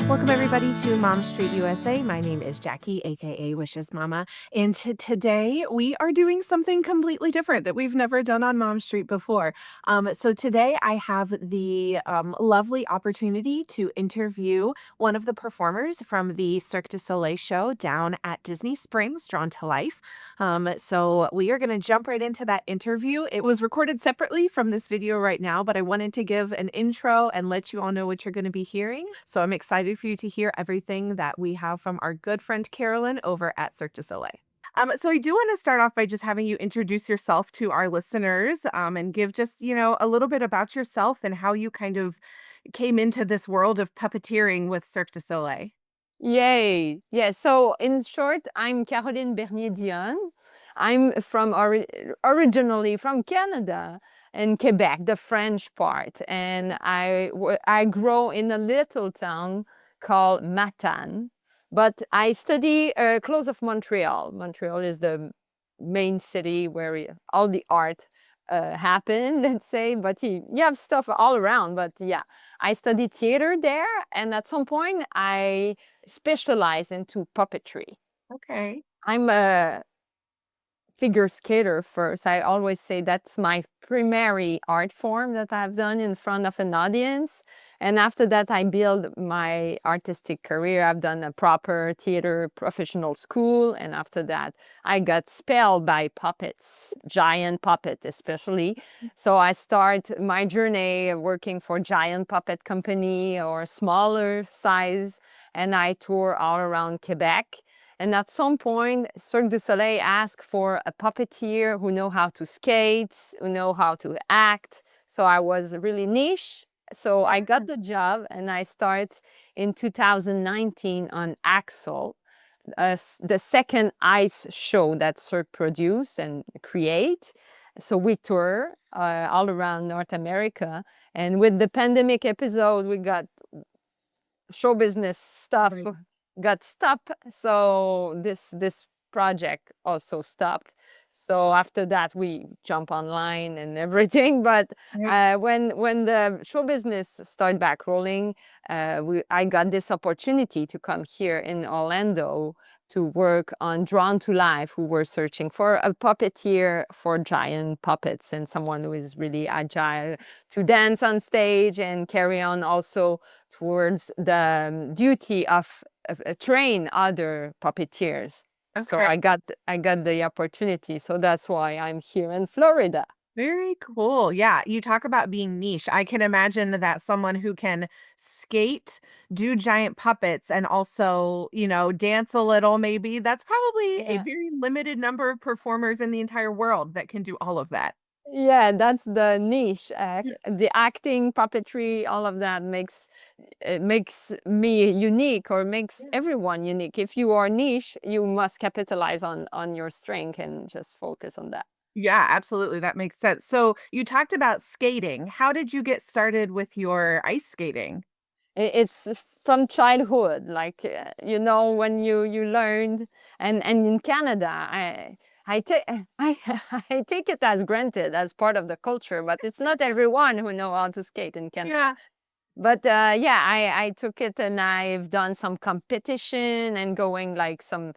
Welcome everybody to Mom Street USA. My name is Jackie, aka Wishes Mama, and today we are doing something completely different that we've never done on Mom Street before. So today I have the lovely opportunity to interview one of the performers from the Cirque du Soleil show down at Disney Springs, Drawn to Life. So we are going to jump right into that interview. It was recorded separately from this video right now, but I wanted to give an intro and let you all know what you're going to be hearing. So I'm excited for you to hear everything that we have from our good friend Caroline over at Cirque du Soleil. So I do want to start off by just having you introduce yourself to our listeners, and give just, a little bit about yourself and how you kind of came into this world of puppeteering with Cirque du Soleil. Yay. Yeah. So in short, I'm Caroline Bernier-Dionne. I'm originally from Canada and Quebec, the French part. And I grow in a little town called Matane. But I study close of Montreal. Montreal is the main city where all the art happen, let's say. But you have stuff all around. But yeah, I studied theater there. And at some point, I specialize into puppetry. Okay. I'm a figure skater first. I always say that's my primary art form that I've done in front of an audience. And after that, I build my artistic career. I've done a proper theater professional school. And after that, I got spelled by puppets, giant puppet especially. So I start my journey working for giant puppet company or smaller size. And I tour all around Quebec. And at some point, Cirque du Soleil asked for a puppeteer who know how to skate, who know how to act. So I was really niche. So I got the job and I start in 2019 on Axel, the second ice show that Cirque produce and create. So we tour all around North America. And with the pandemic episode, we got show business stuff. Right. Got stopped, so this project also stopped. So after that we jump online and everything. But when the show business started back rolling, I got this opportunity to come here in Orlando to work on Drawn to Life, who were searching for a puppeteer for giant puppets and someone who is really agile to dance on stage and carry on also towards the duty of train other puppeteers. So Okay. I got the opportunity. So that's why I'm here in Florida. Very cool. Yeah, you talk about being niche. I can imagine that someone who can skate, do giant puppets, and also, dance a little, maybe that's probably a Yeah. very limited number of performers in the entire world that can do all of that. Yeah, that's the niche. Yeah. The acting, puppetry, all of that makes me unique or makes everyone unique. If you are niche, you must capitalize on your strength and just focus on that. Yeah, absolutely. That makes sense. So you talked about skating. How did you get started with your ice skating? It's from childhood, like when you learned, and in Canada, I take I I take it as granted as part of the culture, but it's not everyone who know how to skate in Canada. Yeah. But yeah, I took it and I've done some competition and going like some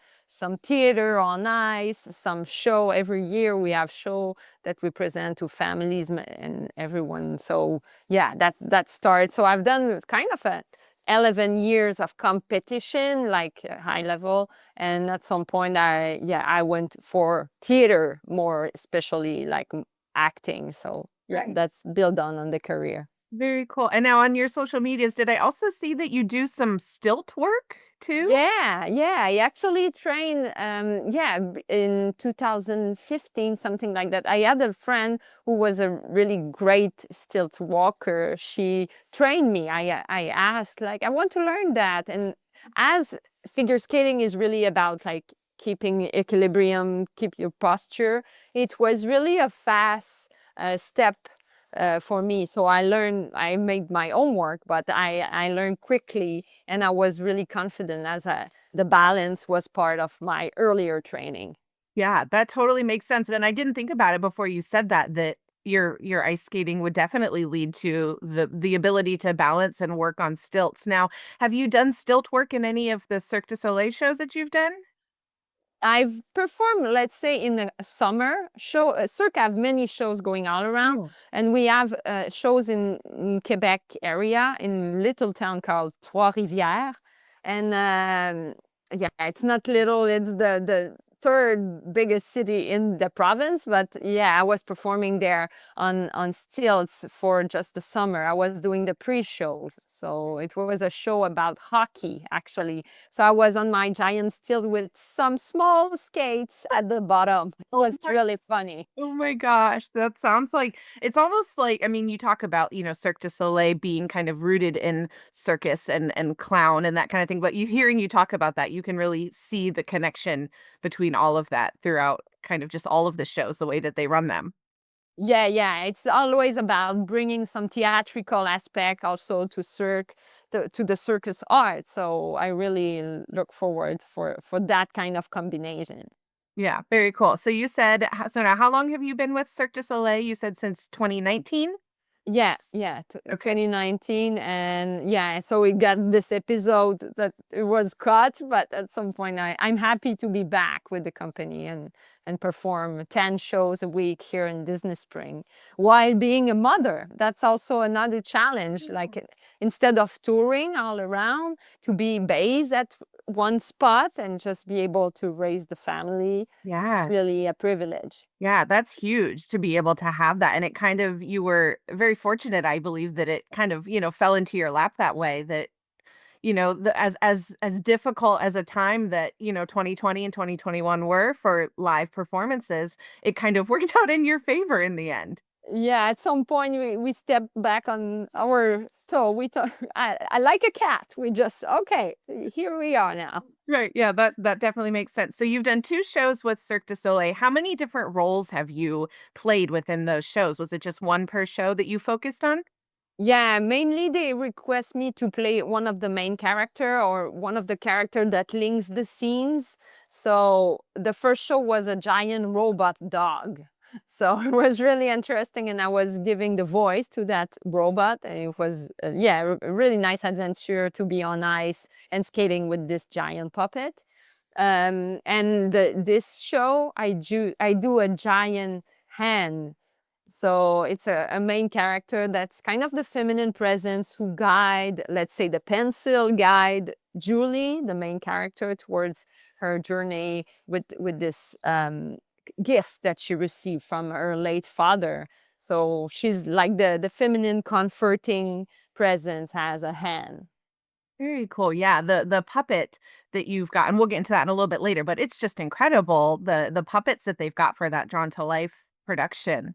theater on ice, some show every year. We have show that we present to families and everyone. So yeah, that starts. So I've done kind of 11 years of competition, like high level. And at some point, I went for theater more, especially like acting. So yeah, Right. that's built on the career. Very cool. And now on your social medias, did I also see that you do some stilt work too? Yeah, yeah. I actually trained, in 2015, something like that. I had a friend who was a really great stilt walker. She trained me. I asked, like, I want to learn that. And as figure skating is really about like keeping equilibrium, keep your posture, it was really a fast step for me. So I made my own work, but I learned quickly and I was really confident as the balance was part of my earlier training. Yeah, that totally makes sense. And I didn't think about it before you said that your ice skating would definitely lead to the ability to balance and work on stilts. Now, have you done stilt work in any of the Cirque du Soleil shows that you've done? I've performed, let's say, in a summer show. Cirque have many shows going all around, Oh. and we have shows in Quebec area in little town called Trois-Rivières, and yeah, it's not little. It's the third biggest city in the province. But yeah, I was performing there on stilts for just the summer. I was doing the pre-show, so it was a show about hockey actually. So I was on my giant stilt with some small skates at the bottom. It Oh was my really funny. oh my gosh, that sounds like it's almost like I mean, you talk about, Cirque du Soleil being kind of rooted in circus and clown and that kind of thing, but hearing you talk about that, you can really see the connection between all of that throughout kind of just all of the shows, the way that they run them. Yeah, yeah. It's always about bringing some theatrical aspect also to cirque, to the circus art. So I really look forward for that kind of combination. Yeah, very cool. So you said so now how long have you been with Cirque du Soleil? You said since 2019? Yeah, yeah, Okay. 2019, and yeah, so we got this episode that it was cut, but at some point I'm happy to be back with the company and perform 10 shows a week here in Disney Spring while being a mother. That's also another challenge. Like instead of touring all around, to be based at one spot and just be able to raise the family, it's Yeah. really a privilege. Yeah, that's huge to be able to have that, and it kind of you were very fortunate, I believe, that it kind of, fell into your lap that way that, as difficult as a time that, 2020 and 2021 were for live performances, it kind of worked out in your favor in the end. Yeah, at some point we step back on our toe. We thought, I like a cat. We just, okay, here we are now. Right, yeah, that definitely makes sense. So you've done 2 shows with Cirque du Soleil. How many different roles have you played within those shows? Was it just 1 per show that you focused on? Yeah, mainly they request me to play one of the main character or one of the character that links the scenes. So the first show was a giant robot dog. So it was really interesting, and I was giving the voice to that robot, and it was yeah, a really nice adventure to be on ice and skating with this giant puppet. And this show, I do a giant hand, so it's a main character that's kind of the feminine presence who guide, let's say, the pencil guide Julie, the main character, towards her journey with this gift that she received from her late father. So she's like the feminine comforting presence has a hand. Very cool. Yeah, the puppet that you've got and we'll get into that in a little bit later, but it's just incredible, the puppets that they've got for that Drawn to Life production.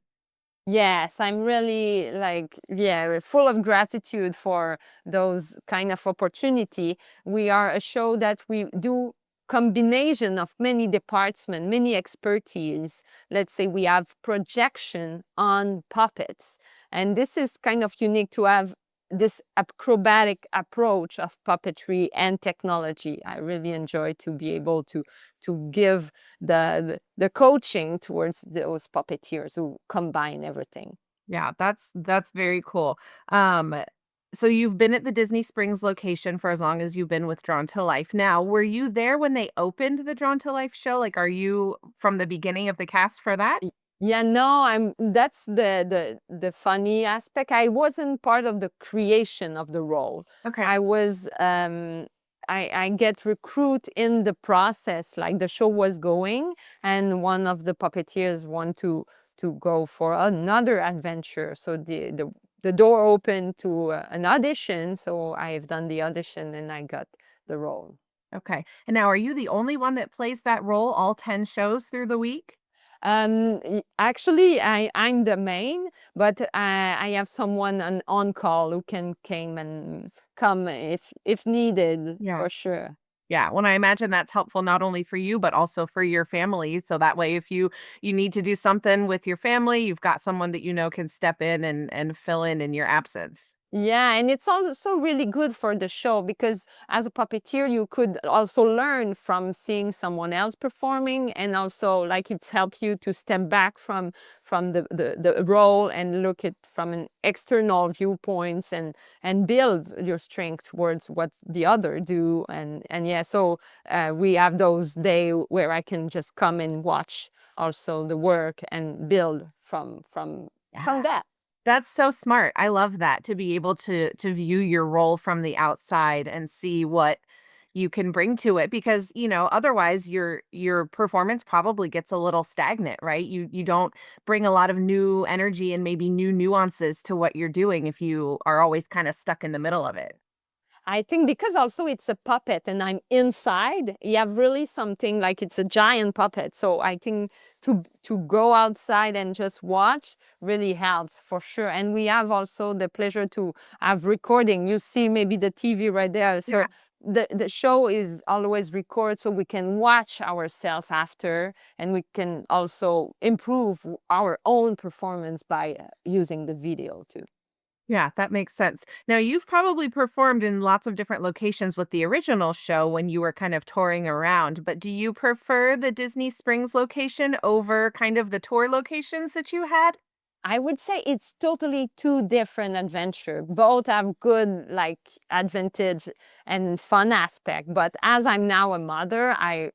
Yes, I'm really like, yeah, full of gratitude for those kind of opportunity. We are a show that we do combination of many departments, many expertise. Let's say we have projection on puppets. And this is kind of unique to have this acrobatic approach of puppetry and technology. I really enjoy to be able to give the coaching towards those puppeteers who combine everything. Yeah, that's very cool. Um, so you've been at the Disney Springs location for as long as you've been with Drawn to Life. Now, were you there when they opened the Drawn to Life show? Like, are you from the beginning of the cast for that? Yeah, no, that's the funny aspect. I wasn't part of the creation of the role. Okay. I was I get recruit in the process, like the show was going, and one of the puppeteers want to go for another adventure. So the door opened to an audition. So I've done the audition and I got the role. Okay. And now are you the only one that plays that role all 10 shows through the week? Actually, I'm the main, but I have someone on call who can came and come if needed Yeah. for sure. Yeah, well, I imagine that's helpful not only for you, but also for your family. So that way, if you need to do something with your family, you've got someone that can step in and fill in your absence. Yeah, and it's also really good for the show because as a puppeteer, you could also learn from seeing someone else performing, and also like it's helped you to step back from the role and look at from an external viewpoints and build your strength towards what the other do. And yeah, so we have those day where I can just come and watch also the work and build from Yeah. that. That's so smart. I love that, to be able to view your role from the outside and see what you can bring to it, because, otherwise your performance probably gets a little stagnant, right? You don't bring a lot of new energy and maybe new nuances to what you're doing if you are always kind of stuck in the middle of it. I think because also it's a puppet and I'm inside, you have really something like it's a giant puppet. So I think to go outside and just watch really helps for sure. And we have also the pleasure to have recording. You see maybe the TV right there. Yeah. So the show is always recorded so we can watch ourselves after, and we can also improve our own performance by using the video too. Yeah, that makes sense. Now, you've probably performed in lots of different locations with the original show when you were kind of touring around, but do you prefer the Disney Springs location over kind of the tour locations that you had? I would say it's totally two different adventure. Both have good like advantage and fun aspect. But as I'm now a mother, I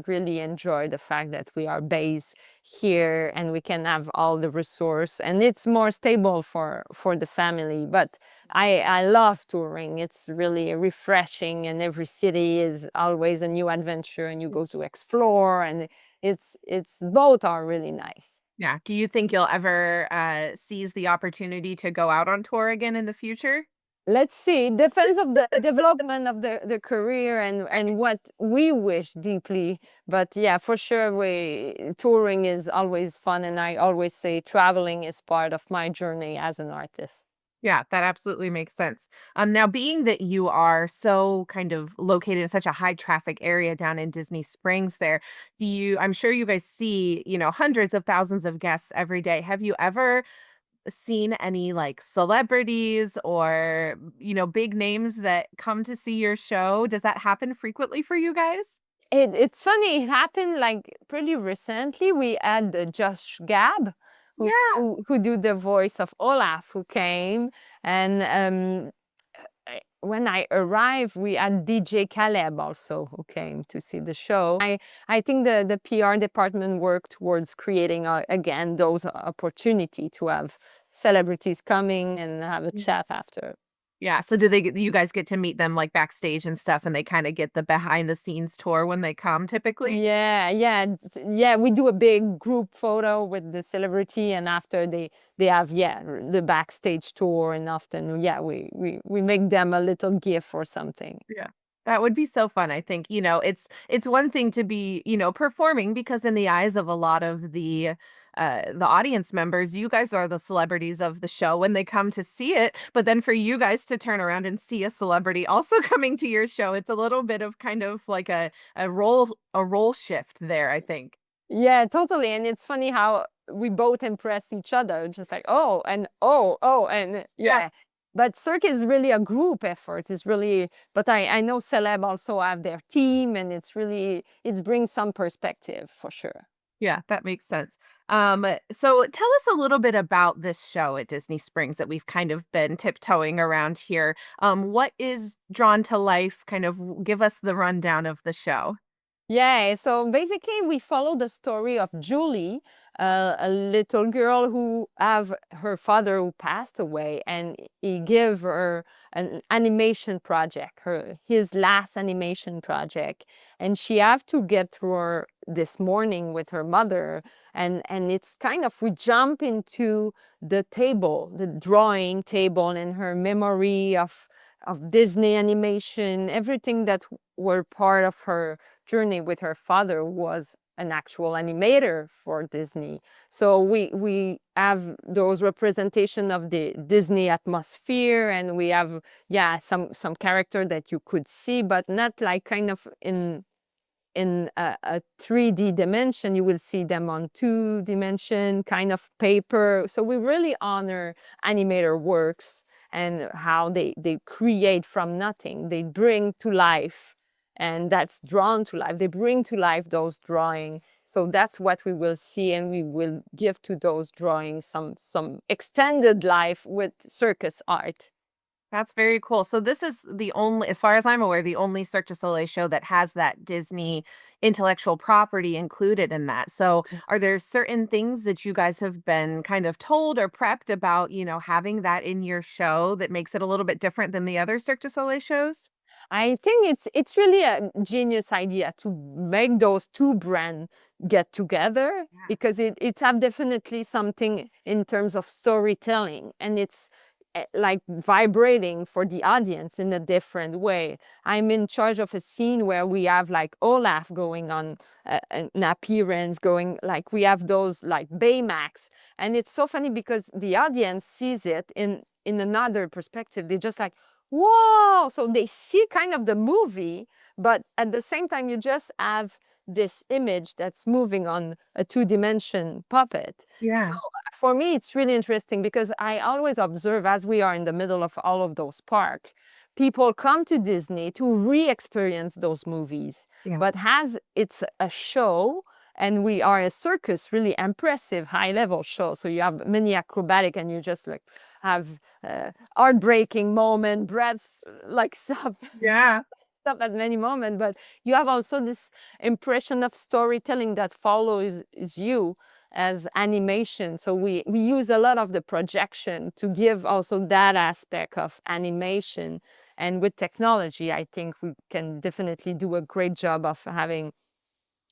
really enjoy the fact that we are based here and we can have all the resource and it's more stable for the family. But I love touring. It's really refreshing and every city is always a new adventure and you go to explore and it's both are really nice. Yeah. Do you think you'll ever seize the opportunity to go out on tour again in the future? Let's see. Depends of the development of the career and what we wish deeply. But yeah, for sure, we touring is always fun, and I always say traveling is part of my journey as an artist. Yeah, that absolutely makes sense. Now, being that you are so kind of located in such a high traffic area down in Disney Springs, there, I'm sure you guys see, hundreds of thousands of guests every day. Have you ever seen any like celebrities or, big names that come to see your show? Does that happen frequently for you guys? It's funny. It happened like pretty recently. We had Josh Gab, Yeah. who do the voice of Olaf, who came, and when I arrived, we had DJ Caleb also who came to see the show. I think the PR department worked towards creating again those opportunity to have celebrities coming and have a chat after. Yeah, so do you guys get to meet them, like, backstage and stuff, and they kinda get the behind the scenes tour when they come typically? Yeah, yeah, yeah. We do a big group photo with the celebrity, and after they have the backstage tour, and often we make them a little gift or something. Yeah. That would be so fun, I think. It's one thing to be, performing, because in the eyes of a lot of the audience members, you guys are the celebrities of the show when they come to see it, but then for you guys to turn around and see a celebrity also coming to your show, it's a little bit of kind of like a role shift there, I think. Yeah, totally. And it's funny how we both impress each other, just like, oh, and oh, and Yeah. yeah. But Cirque is really a group effort. It's really, but I know Celeb also have their team, and it brings some perspective for sure. Yeah, that makes sense. So tell us a little bit about this show at Disney Springs that we've kind of been tiptoeing around here. What is Drawn to Life? Kind of give us the rundown of the show. Yeah, so basically we follow the story of Julie, a little girl who have her father who passed away, and he gave her an animation project, his last animation project, and she have to get through this morning with her mother, and it's kind of we jump into the table, the drawing table, and her memory of Disney animation, everything that were part of her journey with her father was an actual animator for Disney. So we have those representation of the Disney atmosphere, and we have some character that you could see, but not like kind of in a 3D dimension. You will see them on 2 dimension kind of paper. So we really honor animator works. and how they create from nothing. They bring to life, and that's drawn to life. They bring to life those drawings. So that's what we will see, and we will give to those drawings some extended life with circus art. That's very cool. So this is the only, as far as I'm aware, the only Cirque du Soleil show that has that Disney intellectual property included in that. So are there certain things that you guys have been kind of told or prepped about, having that in your show that makes it a little bit different than the other Cirque du Soleil shows? I think it's really a genius idea to make those two brands get together, Yeah. because it's have definitely something in terms of storytelling, and it's like vibrating for the audience in a different way. I'm in charge of a scene where we have like Olaf going on an appearance, going like we have those like Baymax, and it's so funny because the audience sees it in another perspective. They just like, whoa, so they see kind of the movie, but at the same time you just have this image that's moving on a two-dimension puppet. So Yeah. for me it's really interesting, because I always observe, as we are in the middle of all of those parks, people come to Disney to re-experience those movies, Yeah. but as it's a show, and we are a circus, really impressive high-level show, so you have many acrobatic, and you just like have heartbreaking moment, breath like stuff, Yeah. stuff at many moments. But you have also this impression of storytelling that follows is you as animation. So we use a lot of the projection to give also that aspect of animation. And with technology, I think we can definitely do a great job of having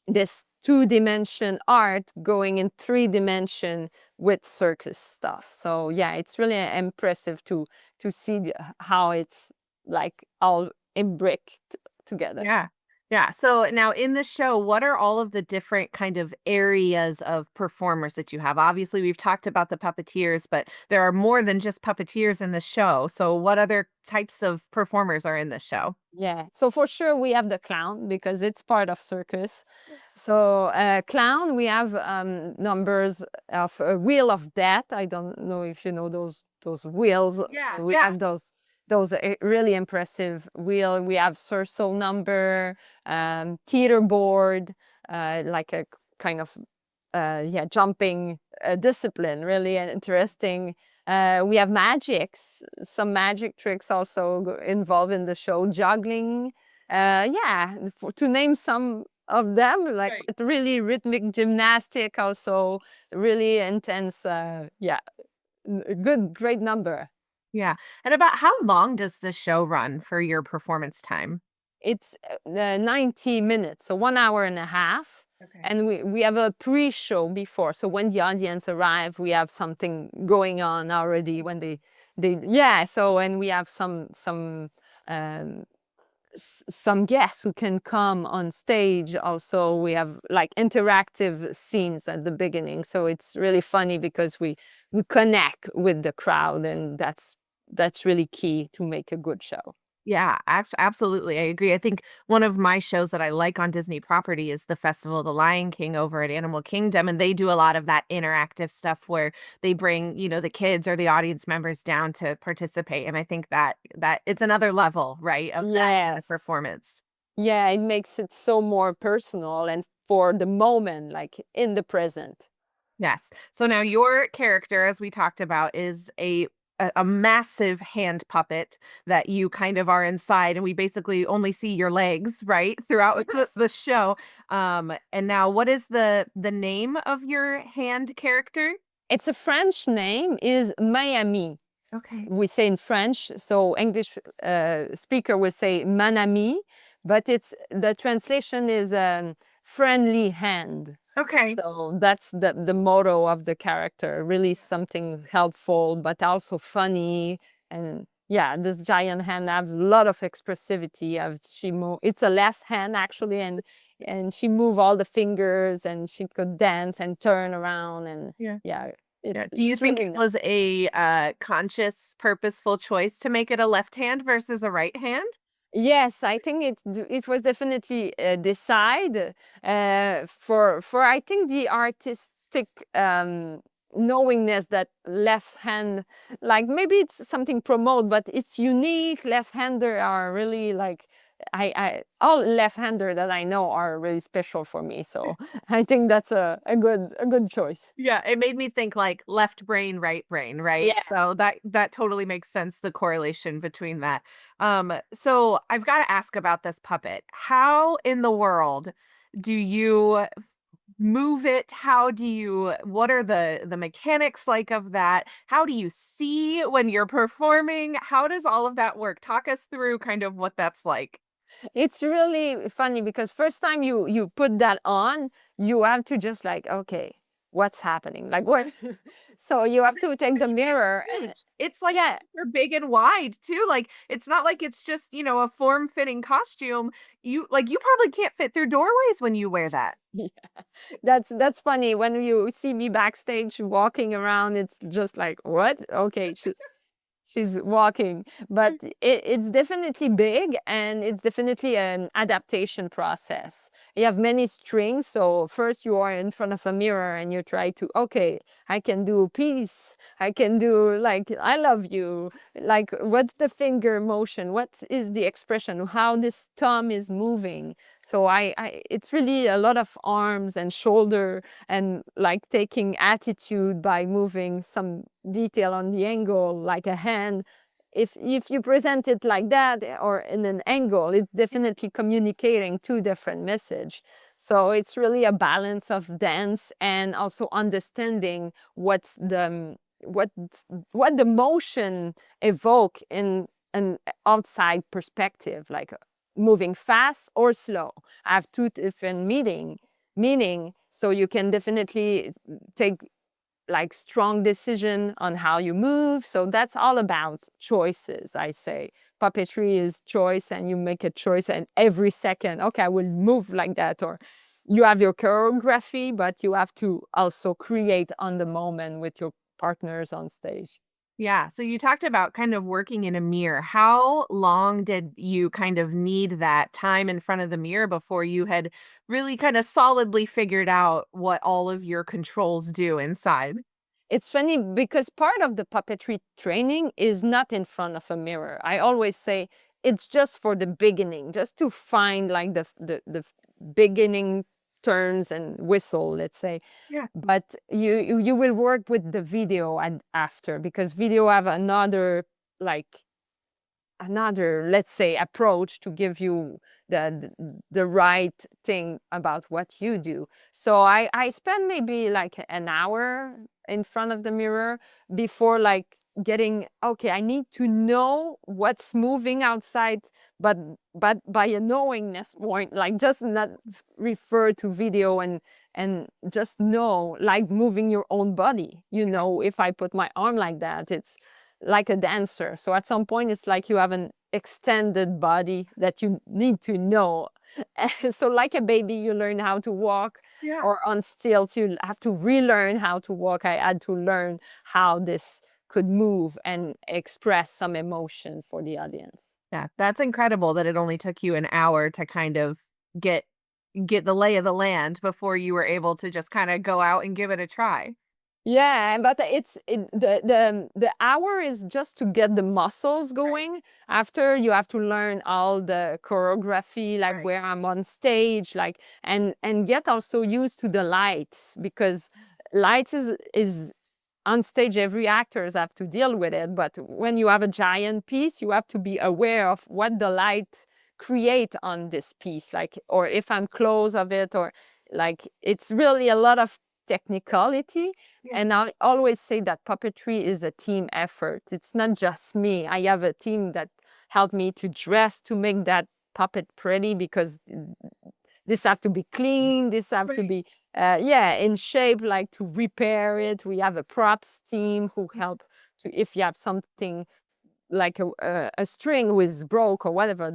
this two-dimension art going in three-dimension with circus stuff. So yeah, it's really impressive to see how it's like all imbricked together. Yeah. Yeah. So now in the show, what are all of the different kind of areas of performers that you have? Obviously, we've talked about the puppeteers, but there are more than just puppeteers in the show. So what other types of performers are in the show? Yeah, so for sure we have the clown, because it's part of circus. So clown, we have numbers of a wheel of death. I don't know if you know those wheels. Yeah. So we Yeah. have those really impressive wheel. We have Cerso number, teeter board, like a kind of yeah, jumping discipline, really interesting. We have magics, some magic tricks also involved in the show, juggling. Yeah, to name some of them, like Right. it's really rhythmic gymnastic, also really intense. Yeah, good, great number. Yeah. And about how long does the show run for your performance time? It's 90 minutes, so 1 hour and a half. Okay. And we have a pre-show before. So when the audience arrive, we have something going on already when they yeah. So and we have um, some guests who can come on stage. Also, we have like interactive scenes at the beginning. So it's really funny because we connect with the crowd, and that's really key to make a good show. Yeah, absolutely. I agree. I think one of my shows that I like on Disney property is the Festival of the Lion King over at Animal Kingdom. And they do a lot of that interactive stuff where they bring, the kids or the audience members down to participate. And I think that it's another level, right, of that kind of Yes. performance. Yeah, it makes it so more personal and for the moment, like in the present. Yes. So now your character, as we talked about, is a massive hand puppet that you kind of are inside, and we basically only see your legs, right, throughout the show. And now what is the name of your hand character? It's a French name, is Miami. Okay. We say in French, so English speaker will say Manami, but it's the translation is friendly hand. Okay. So that's the motto of the character, really something helpful, but also funny. And yeah, this giant hand have a lot of expressivity. It's a left hand actually, and she move all the fingers, and she could dance and turn around, and Yeah. yeah, Yeah. Do you it's think really it nice. was a conscious, purposeful choice to make it a left hand versus a right hand? Yes, I think it was definitely decide for I think the artistic knowingness that left hand, like maybe it's something promote, but it's unique. Left-hander are really like, I all left-hander that I know are really special for me. So I think that's a good choice. Yeah, it made me think like left brain, right brain, right? Yeah. So that totally makes sense, the correlation between that. So I've got to ask about this puppet. How in the world do you move it? How do you what are the mechanics like of that? How do you see when you're performing? How does all of that work? Talk us through kind of what that's like. It's really funny because first time you put that on, you have to just like, okay, what's happening? Like what? So you have to take the mirror and Huge. It's, like, yeah. super big and wide too, like, it's not like it's just, a form-fitting costume. You probably can't fit through doorways when you wear that. Yeah. That's funny. When you see me backstage walking around, it's just like, what? Okay, she's walking, but it's definitely big, and it's definitely an adaptation process. You have many strings, so first you are in front of a mirror and you try to, okay, I can do peace, I can do like I love you, like what's the finger motion, what is the expression, how this thumb is moving. So it's really a lot of arms and shoulder, and like taking attitude by moving some detail on the angle, like a hand. If you present it like that or in an angle, it's definitely communicating two different message. So it's really a balance of dance and also understanding what what the motion evoke in an outside perspective, like moving fast or slow. I have two different meaning, so you can definitely take like strong decision on how you move. So that's all about choices, I say. Puppetry is choice, and you make a choice and every second, okay, I will move like that. Or you have your choreography, but you have to also create on the moment with your partners on stage. Yeah, so you talked about kind of working in a mirror. How long did you kind of need that time in front of the mirror before you had really kind of solidly figured out what all of your controls do inside? It's funny because part of the puppetry training is not in front of a mirror. I always say it's just for the beginning, just to find like the beginning turns and whistle, let's say. Yeah. But you will work with the video and after, because video have like another, let's say, approach to give you the right thing about what you do. So I spend maybe like an hour in front of the mirror before like getting, okay, I need to know what's moving outside, but by a knowingness point, like just not refer to video and just know, like moving your own body. If I put my arm like that, it's like a dancer. So at some point, it's like you have an extended body that you need to know. So like a baby, you learn how to walk, Yeah. or on stilts, you have to relearn how to walk. I had to learn how this could move and express some emotion for the audience. Yeah, that's incredible that it only took you an hour to kind of get get the lay of the land before you were able to just kinda go out and give it a try. Yeah, but the hour is just to get the muscles Right, going. After, you have to learn all the choreography, like right. where I'm on stage, like, and get also used to the lights, because lights is on stage. Every actors have to deal with it, but when you have a giant piece, you have to be aware of what the light create on this piece, like, or if I'm close of it, or like it's really a lot of technicality. Yeah. And I always say that puppetry is a team effort. It's not just me. I have a team that helped me to dress to make that puppet pretty, because this have to be clean. This have to Right. be, yeah, in shape, like to repair it. We have a props team who help to, if you have something like a string was broke or whatever,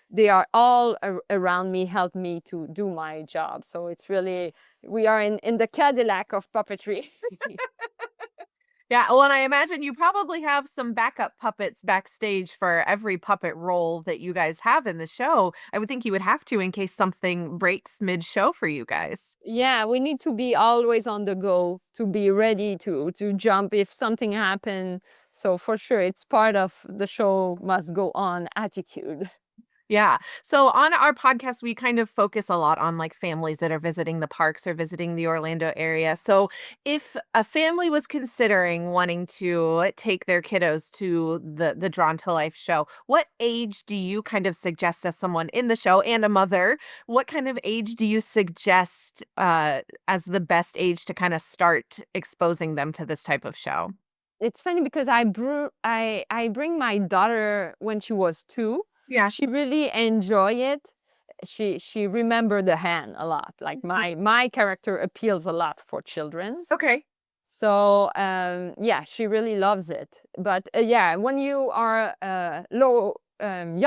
they are all around me, help me to do my job. So it's really, we are in the Cadillac of puppetry. Yeah, well, and I imagine you probably have some backup puppets backstage for every puppet role that you guys have in the show. I would think you would have to in case something breaks mid-show for you guys. Yeah, we need to be always on the go to be ready to jump if something happen. So for sure, it's part of the show must go on attitude. Yeah. So on our podcast, we kind of focus a lot on like families that are visiting the parks or visiting the Orlando area. So if a family was considering wanting to take their kiddos to the Drawn to Life show, what age do you kind of suggest as someone in the show and a mother? What kind of age do you suggest as the best age to kind of start exposing them to this type of show? It's funny because I bring my daughter when she was 2. Yeah. She really enjoy it. She remember the hand a lot. Like Mhm. my character appeals a lot for children. Okay. So yeah, she really loves it. But yeah, when you are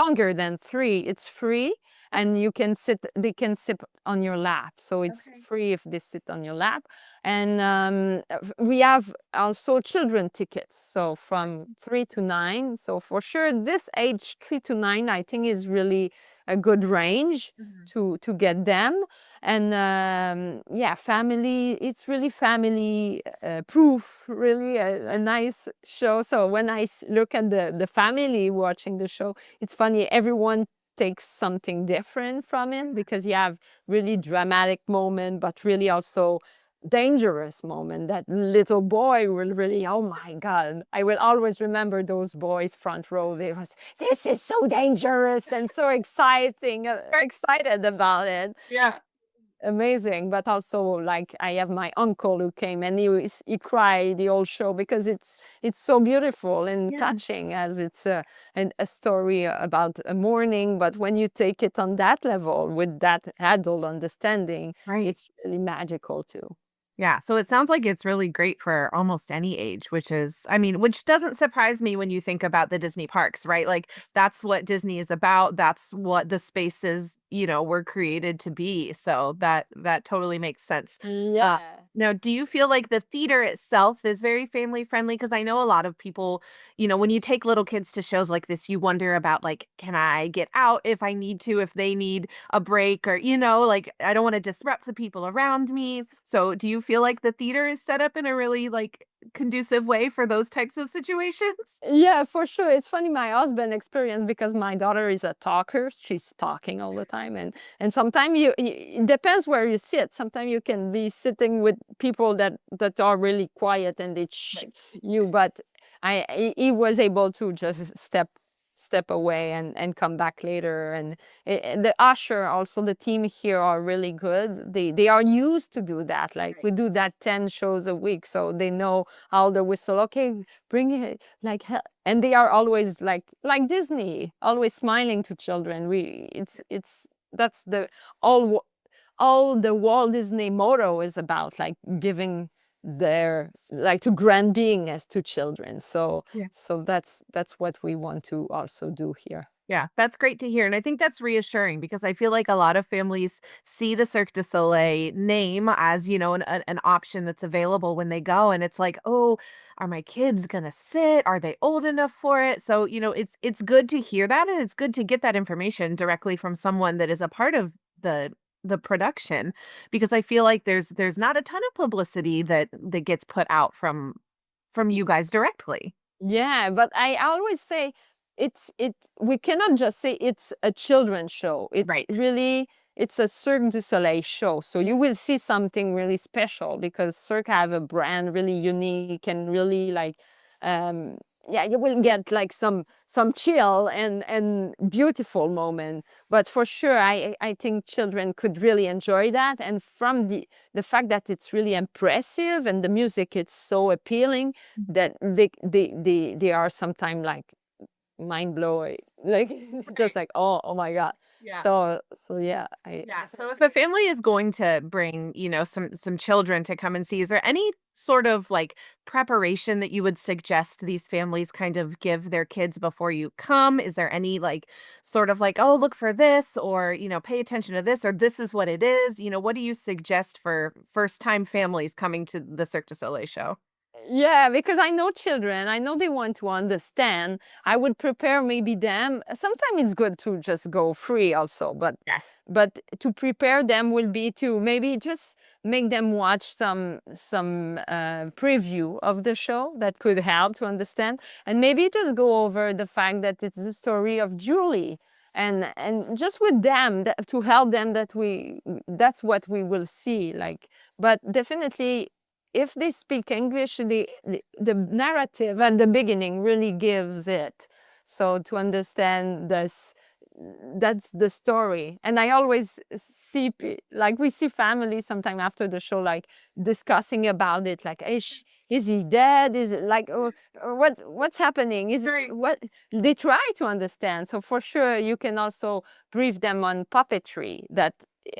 younger than 3, it's free, and you can sit. They can sit on your lap, so it's Okay. free if they sit on your lap. And we have also children tickets, so from 3 to 9. So for sure, this age 3 to 9, I think, is really a good range Mhm. to get them. And yeah, family, it's really family proof, really a nice show. So when look at the family watching the show, it's funny, everyone takes something different from it, because you have really dramatic moment, but really also dangerous moment. That little boy will really, oh my god, I will always remember those boys front row. They was, this is so dangerous and so exciting, Right. excited about it. Yeah. Amazing. But also, like, I have my uncle who came, and he cried the whole show, because it's so beautiful and Yeah. touching, as it's a story about a mourning. But when you take it on that level with that adult understanding, Right. it's really magical too. Yeah, so it sounds like it's really great for almost any age, which is, I mean, which doesn't surprise me when you think about the Disney parks, right? Like that's what Disney is about. That's what the spaces, were created to be. So that totally makes sense. Uh Yeah. Now, do you feel like the theater itself is very family friendly? Because I know a lot of people, when you take little kids to shows like this, you wonder about like, can I get out if I need to, if they need a break or, like I don't want to disrupt the people around me. So do you feel like the theater is set up in a really like conducive way for those types of situations? Yeah, for sure. It's funny, my husband experienced, because my daughter is a talker. She's talking all the time, and sometimes it depends where you sit. Sometimes you can be sitting with people that are really quiet, and they shh Right. you. But he was able to just step away and come back later. And the usher, also the team here, are really good. They are used to do that. Like, Right. we do that 10 shows a week, so they know how the whistle. Okay, bring it, like and they are always like Disney, always smiling to children. We it's that's the all wa- all the Walt Disney motto is about, like, giving their, like, to grand beingness to children. So Yeah. that's what we want to also do here. Yeah, that's great to hear, and I think that's reassuring because I feel like a lot of families see the Cirque du Soleil name as, an option that's available when they go, and it's like, "Oh, are my kids gonna sit? Are they old enough for it?" So, it's good to hear that, and it's good to get that information directly from someone that is a part of the production, because I feel like there's not a ton of publicity that gets put out from you guys directly. Yeah, but I always say, we cannot just say it's a children's show. It's Right. really, it's a Cirque du Soleil show. So you will see something really special, because Cirque have a brand really unique, and really, like, um yeah, you will get like some chill and beautiful moment. But for sure, I think children could really enjoy that. And from the fact that it's really impressive, and the music, it's so appealing, that they are sometimes like mind blowing, like, just Right. like, oh my god. Yeah. So yeah, I Yeah. So if a family is going to bring, some children to come and see, is there any sort of like preparation that you would suggest these families kind of give their kids before you come? Is there any like sort of like, oh, look for this, or, pay attention to this, or this is what it is? What do you suggest for first time families coming to the Cirque du Soleil show? Yeah, because I know children, I know they want to understand. I would prepare maybe them. Sometimes it's good to just go free also, Yes. but to prepare them will be to maybe just make them watch some preview of the show that could help to understand, and maybe just go over the fact that it's the story of Julie, and just with them that, to help them that that's what we will see, like. But definitely if they speak English, the narrative at the beginning really gives it. So to understand this, that's the story. And I always see, like we see families sometime after the show, like discussing about it, like, is he dead? Is it like, or what's happening? Is it what they try to understand? So for sure, you can also brief them on puppetry that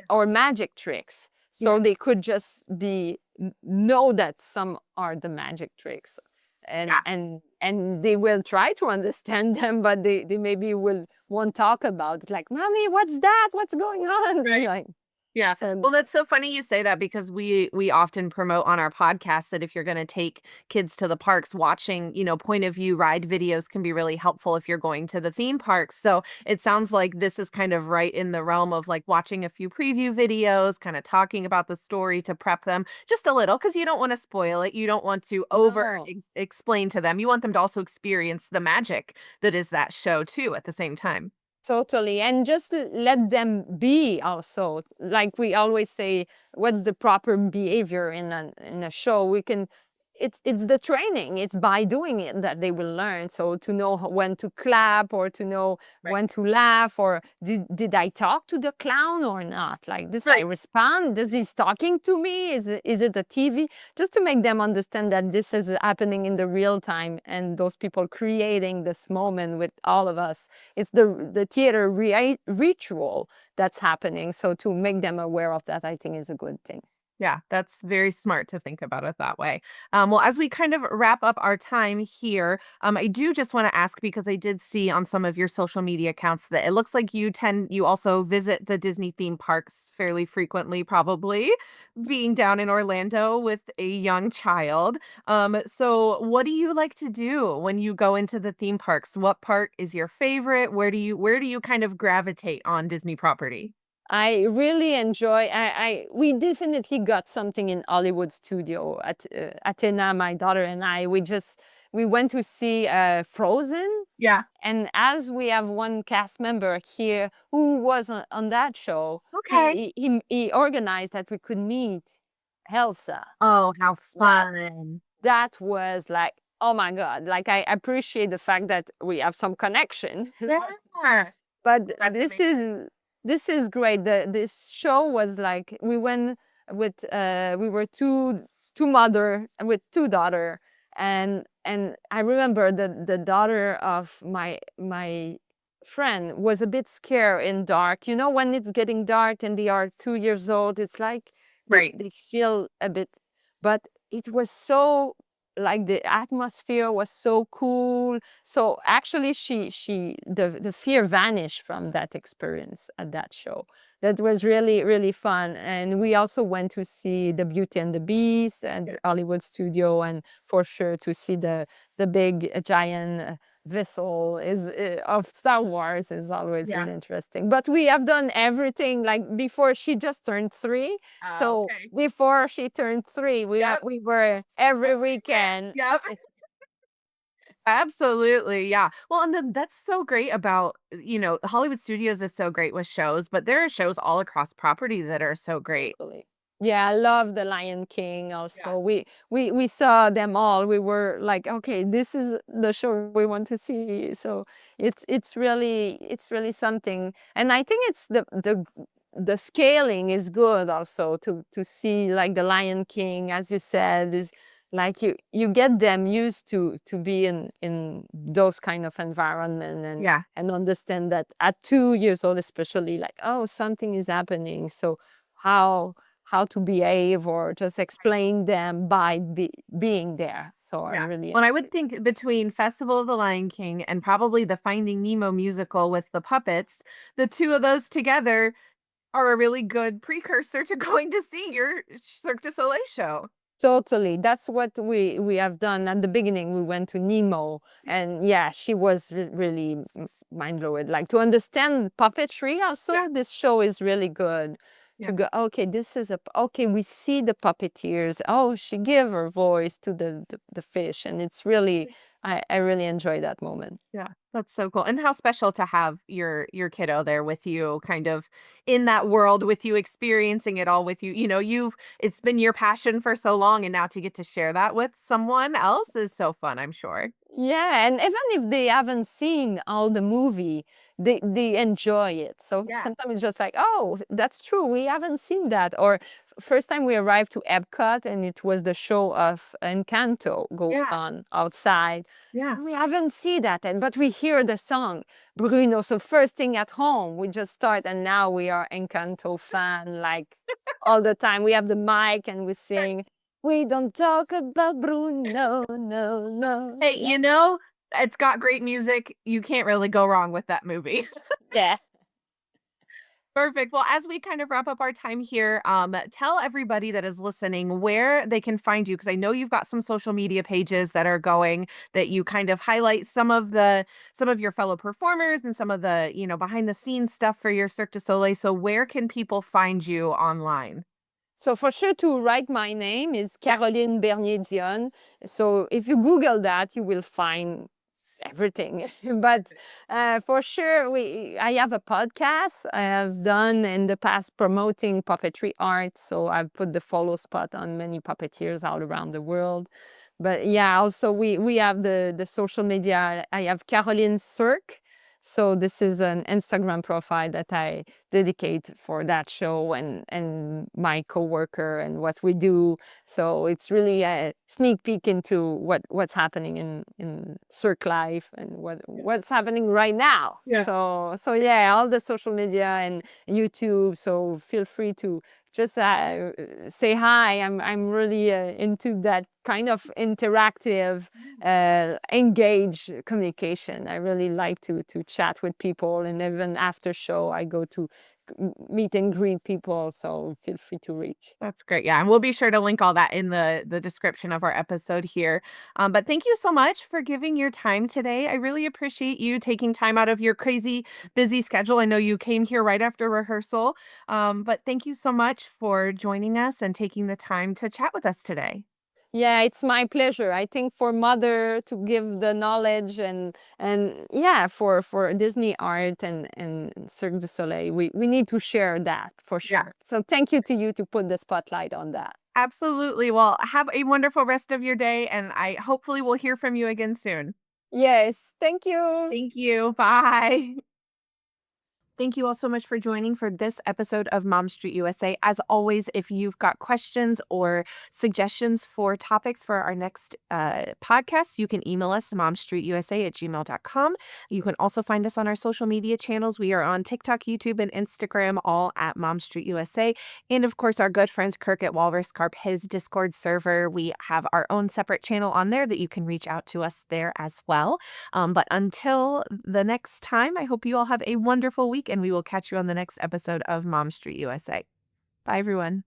or magic tricks, so they could just be know that some are the magic tricks, and Yeah. they will try to understand them, but they maybe won't talk about it, like, mommy, what's that, what's going on? Right. Like, Yeah. so Well, that's so funny you say that because we often promote on our podcast that if you're going to take kids to the parks, watching, point of view ride videos can be really helpful if you're going to the theme parks. So it sounds like this is kind of right in the realm of like watching a few preview videos, kind of talking about the story to prep them just a little because you don't want to spoil it. You don't want to no. explain to them. You want them to also experience the magic that is that show too at the same time. Totally. And just let them be also. Like we always say, what's the proper behavior in a show? We can it's the training. It's by doing it that they will learn. So to know when to clap, or to know Right. when to laugh, or did I talk to the clown or not? Like this I Right. respond. This is talking to me? Is it a TV? Just to make them understand that this is happening in the real time, and those people creating this moment with all of us, it's the theater ritual that's happening. So to make them aware of that, I think is a good thing. Yeah, that's very smart to think about it that way. Well, as we kind of wrap up our time here, I do just want to ask because I did see on some of your social media accounts that it looks like you also visit the Disney theme parks fairly frequently, probably being down in Orlando with a young child. So what do you like to do when you go into the theme parks? What part is your favorite? Where do you kind of gravitate on Disney property? I really enjoy. We definitely got something in Hollywood studio at Athena, my daughter and I. We went to see Frozen, Yeah. and as we have one cast member here who was on that show, Okay. he organized that we could meet Elsa. Oh, how That fun. that was like, oh my God! Like I appreciate the fact that we have some connection. Yeah. But That's amazing. this is great. This show was like we went with we were two mother with two daughter, and I remember the daughter of my friend was a bit scared in dark. You know, when it's getting dark and they are 2 years old, it's like Right. they feel a bit, but it was so, like, the atmosphere was so cool. So actually the fear vanished from that experience at that show. That was really, really fun. And we also went to see the Beauty and the Beast at Yeah. Hollywood Studio, and for sure to see the big giant vessel is of Star Wars is always Yeah. really interesting. But we have done everything, like before she just turned 3. So Okay. before she turned 3, Yep. we were every Every weekend. weekend. Yep. Absolutely. Yeah. Well, and then that's so great about, Hollywood Studios is so great with shows, but there are shows all across property that are so great. Totally. Yeah, I love The Lion King Yeah. also. We saw them all. We were like, okay, this is the show we want to see. So it's really something. And I think it's the scaling is good also to see, like, The Lion King, as you said, is like you get them used to be in those kind of environment, Yeah. and understand that at 2 years old especially, like, oh, something is happening. So how how to behave, or just explain them by being there. So I Yeah. really Well, I would enjoy. think between Festival of the Lion King and probably the Finding Nemo musical with the puppets, the two of those together are a really good precursor to going to see your Cirque du Soleil show. Totally. That's what we have done. At the beginning, we went to Nemo, and yeah, she was really mind blowing. Like to understand puppetry, Yeah, also, this show is really good. To yeah. go, okay, this is okay. We see the puppeteers. Oh, she gave her voice to the fish, and it's really, I really enjoy that moment. Yeah, that's so cool, and how special to have your kiddo there with you, kind of in that world with you, experiencing it all with you. You know, it's been your passion for so long, and now to get to share that with someone else is so fun, I'm sure. Yeah, and even if they haven't seen all the movie, they enjoy it. So Yeah, sometimes it's just like, oh, that's true. We haven't seen that. Or first time we arrived to Epcot and it was the show of Encanto going yeah, on outside. yeah. We haven't seen that, and but we hear the song Bruno. So first thing at home, we just start, and now we are Encanto fan like all the time. We have the mic and we sing. We don't talk about Bruno, no, no. Hey, you know, it's got great music, you can't really go wrong with that movie. Yeah. Perfect. Well, as we kind of wrap up our time here, tell everybody that is listening where they can find you because I know you've got some social media pages that are going that you kind of highlight some of your fellow performers and some of the behind the scenes stuff for your Cirque du Soleil. So where can people find you online? So for sure to write my name is Caroline Bernier-Dionne. So if you Google that, you will find everything. But for sure, I have a podcast I have done in the past promoting puppetry art. So I've put the follow spot on many puppeteers all around the world. But yeah, also we have the social media. I have Caroline Cirque. So this is an Instagram profile that I dedicate for that show and my coworker and what we do. So it's really a sneak peek into what's happening in Cirque life and what's happening right now. Yeah. So yeah, all the social media and YouTube. So feel free to just say hi. I'm really into that kind of interactive, engage communication. I really like to chat with people, and even after show, I go to meet and greet people. So feel free to reach. That's great. Yeah, and we'll be sure to link all that in the description of our episode here. But thank you so much for giving your time today. I really appreciate you taking time out of your crazy busy schedule. I know you came here right after rehearsal, but thank you so much for joining us and taking the time to chat with us today. Yeah, it's my pleasure. I think for mother to give the knowledge and yeah, for Disney art and Cirque du Soleil, we need to share that for Yeah, sure. So thank you to you to put the spotlight on that. absolutely. Well, have a wonderful rest of your day, and I hopefully will hear from you again soon. Yes, thank you. Thank you. Bye. Thank you all so much for joining for this episode of Mom Street USA. As always, if you've got questions or suggestions for topics for our next podcast, you can email us momstreetusa@gmail.com. You can also find us on our social media channels. We are on TikTok, YouTube, and Instagram, all at Mom Street USA. And of course, our good friend Kirk at Walrus Carp, his Discord server. We have our own separate channel on there that you can reach out to us there as well. But until the next time, I hope you all have a wonderful week and we will catch you on the next episode of Mom Street USA. Bye, everyone.